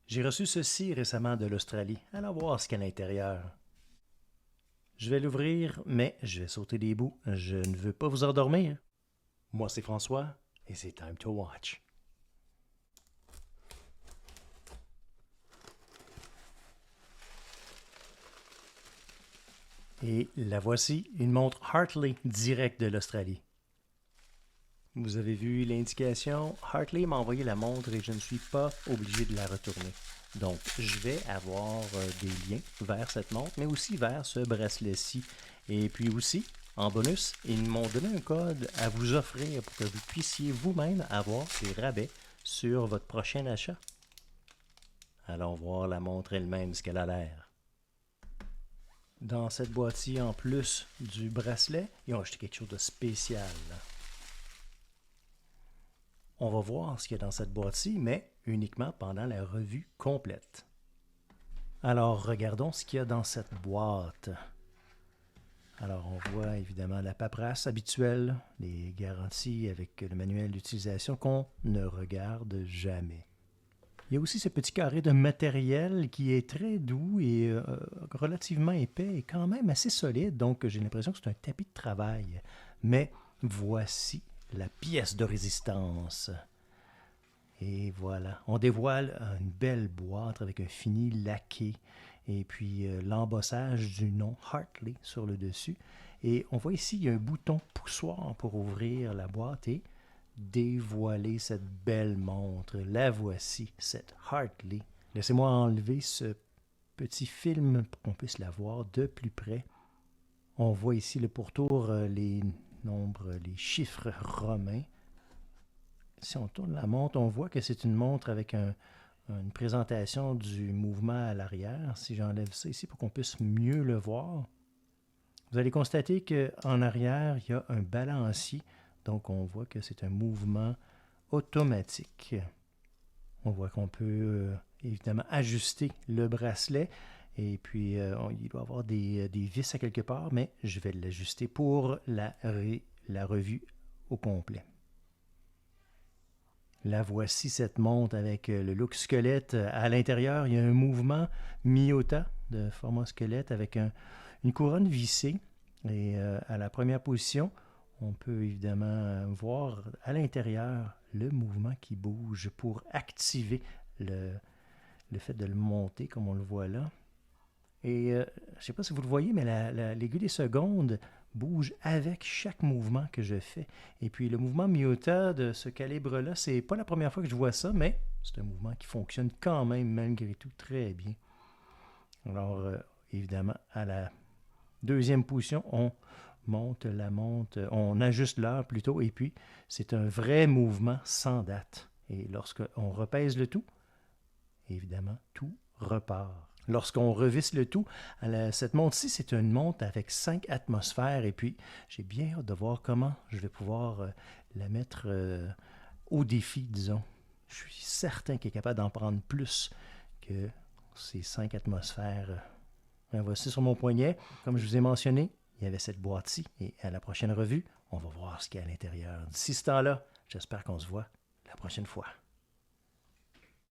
J'ai reçu ceci récemment de l'Australie. Allons voir ce qu'il y a à l'intérieur. Je vais l'ouvrir, mais je vais sauter des bouts. Je ne veux pas vous endormir. Moi, c'est François, et c'est Time to Watch. Et la voici, une montre Hartley direct de l'Australie. Vous avez vu l'indication, Hartley m'a envoyé la montre et je ne suis pas obligé de la retourner. Donc, je vais avoir des liens vers cette montre, mais aussi vers ce bracelet-ci. Et puis aussi, en bonus, ils m'ont donné un code à vous offrir pour que vous puissiez vous-même avoir des rabais sur votre prochain achat. Allons voir la montre elle-même, ce qu'elle a l'air. Dans cette boîte-ci, en plus du bracelet, ils ont acheté quelque chose de spécial. On va voir ce qu'il y a dans cette boîte-ci, mais uniquement pendant la revue complète. Alors, regardons ce qu'il y a dans cette boîte. Alors, on voit évidemment la paperasse habituelle, les garanties avec le manuel d'utilisation qu'on ne regarde jamais. Il y a aussi ce petit carré de matériel qui est très doux et relativement épais et quand même assez solide, donc j'ai l'impression que c'est un tapis de travail. Mais voici la pièce de résistance. Et voilà, on dévoile une belle boîte avec un fini laqué et puis l'embossage du nom Hartley sur le dessus. Et on voit ici, il y a un bouton poussoir pour ouvrir la boîte et dévoiler cette belle montre. La voici, cette Hartley. Laissez-moi enlever ce petit film pour qu'on puisse la voir de plus près. On voit ici le pourtour, les nombres, les chiffres romains. Si on tourne la montre, on voit que c'est une montre avec une présentation du mouvement à l'arrière. Si j'enlève ça ici pour qu'on puisse mieux le voir, vous allez constater qu'en arrière, il y a un balancier. Donc, on voit que c'est un mouvement automatique. On voit qu'on peut évidemment ajuster le bracelet. Et puis, il doit y avoir des vis à quelque part, mais je vais l'ajuster pour la revue au complet. La voici, cette montre avec le look squelette. À l'intérieur, il y a un mouvement Miyota de format squelette avec une couronne vissée. Et à la première position, on peut évidemment voir à l'intérieur le mouvement qui bouge pour activer le fait de le monter comme on le voit là. Et je ne sais pas si vous le voyez, mais l'aiguille des secondes bouge avec chaque mouvement que je fais. Et puis le mouvement Miyota de ce calibre-là, c'est pas la première fois que je vois ça, mais c'est un mouvement qui fonctionne quand même malgré tout très bien. Alors évidemment, à la deuxième position, on monte la montre, on ajuste l'heure plutôt, et puis c'est un vrai mouvement sans date. Et lorsqu'on repèse le tout, évidemment, tout repart. Lorsqu'on revisse le tout, cette montre-ci, c'est une montre avec 5 atmosphères et puis j'ai bien hâte de voir comment je vais pouvoir la mettre au défi, disons. Je suis certain qu'elle est capable d'en prendre plus que ces 5 atmosphères. Voici sur mon poignet. Comme je vous ai mentionné, il y avait cette boîte-ci et à la prochaine revue, on va voir ce qu'il y a à l'intérieur. D'ici ce temps-là, j'espère qu'on se voit la prochaine fois.